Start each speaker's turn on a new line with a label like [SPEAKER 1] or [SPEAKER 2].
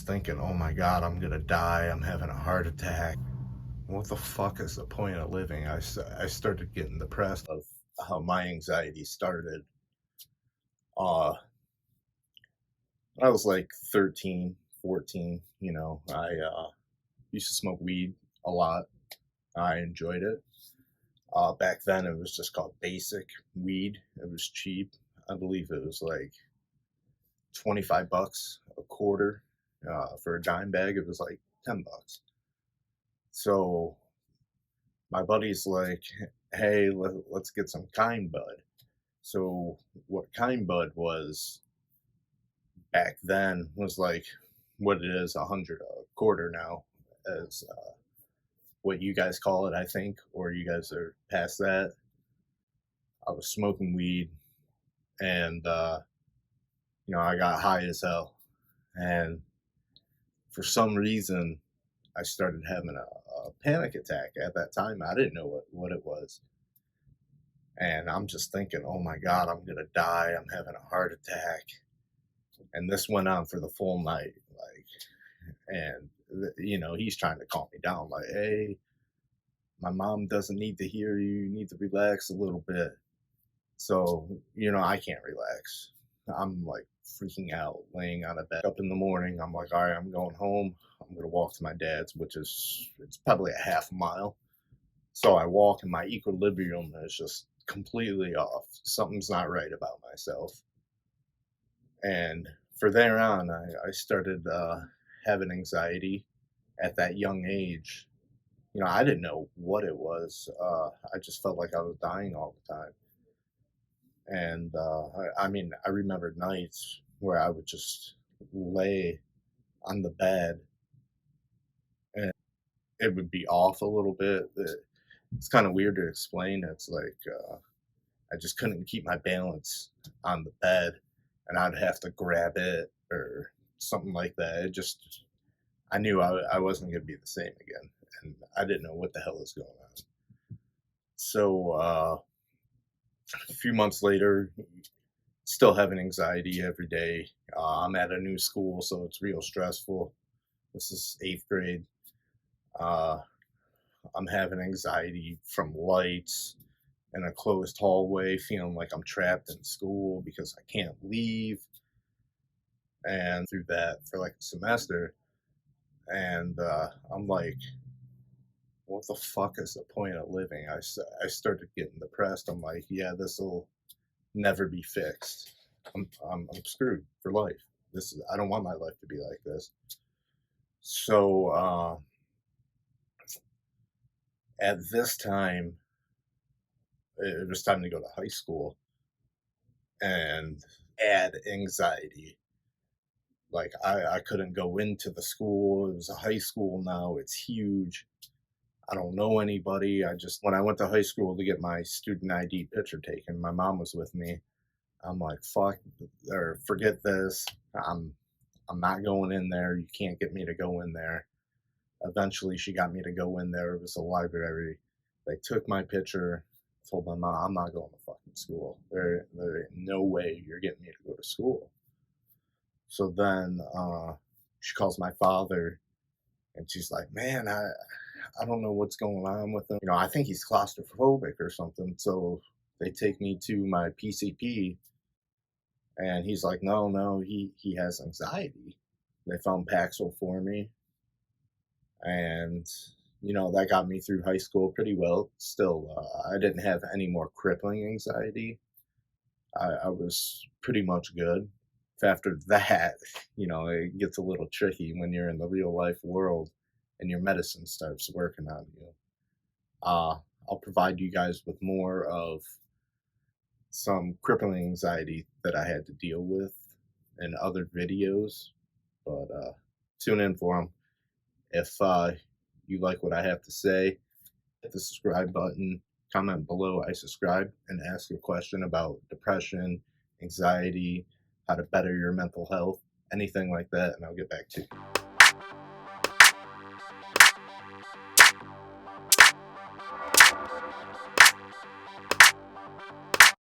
[SPEAKER 1] just thinking, oh my God, I'm gonna die. I'm having a heart attack. What the fuck is the point of living? I started getting depressed of how my anxiety started. Uh, I was like 13, 14, I used to smoke weed a lot. I enjoyed it. Back then it was just called basic weed. It was cheap. I believe it was like 25 bucks a quarter. For a dime bag, it was like 10 bucks. So my buddy's like, hey, let's get some kind bud. So what kind bud was back then was like what it is, 100 a quarter now, as what you guys call it, I think, or you guys are past that. I was smoking weed, and I got high as hell, and for some reason I started having a panic attack at that time. I didn't know what it was. And I'm just thinking, oh my God, I'm going to die. I'm having a heart attack. And this went on for the full night. He's trying to calm me down. Like, hey, my mom doesn't need to hear you. You need to relax a little bit. So, I can't relax. I'm like freaking out, laying on a bed. Up in the morning, I'm like, all right, I'm going home. I'm going to walk to my dad's, it's probably a half mile. So I walk, and my equilibrium is just completely off. Something's not right about myself. And for there on, I started having anxiety at that young age. I didn't know what it was. I just felt like I was dying all the time. And I remember nights where I would just lay on the bed, and it would be off a little bit. It's kind of weird to explain. It's like I just couldn't keep my balance on the bed, and I'd have to grab it or something like that. I knew I wasn't going to be the same again, and I didn't know what the hell was going on. So a few months later, still having anxiety every day. I'm at a new school, so it's real stressful. This is 8th grade. I'm having anxiety from lights in a closed hallway, feeling like I'm trapped in school because I can't leave. And through that for like a semester, and I'm like, what the fuck is the point of living? I started getting depressed. I'm like, yeah, this will never be fixed. I'm screwed for life. I don't want my life to be like this. So at this time, it was time to go to high school and add anxiety. Like I couldn't go into the school. It was a high school now. It's huge. I don't know anybody. When I went to high school to get my student ID picture taken, my mom was with me. I'm like, fuck, or forget this. I'm not going in there. You can't get me to go in there. Eventually, she got me to go in there. It was a library. They took my picture. Told my mom, I'm not going to fucking school. There ain't no way you're getting me to go to school. So then she calls my father, and she's like, man, I don't know what's going on with him. I think he's claustrophobic or something. So they take me to my PCP, and he's like, no, he has anxiety. They found Paxil for me, and that got me through high school pretty well. Still, I didn't have any more crippling anxiety. I was pretty much good. After that, it gets a little tricky when you're in the real life world and your medicine starts working on you. I'll provide you guys with more of some crippling anxiety that I had to deal with in other videos, but tune in for them. If you like what I have to say, hit the subscribe button, comment below I subscribe, and ask a question about depression, anxiety, how to better your mental health, anything like that, and I'll get back to you.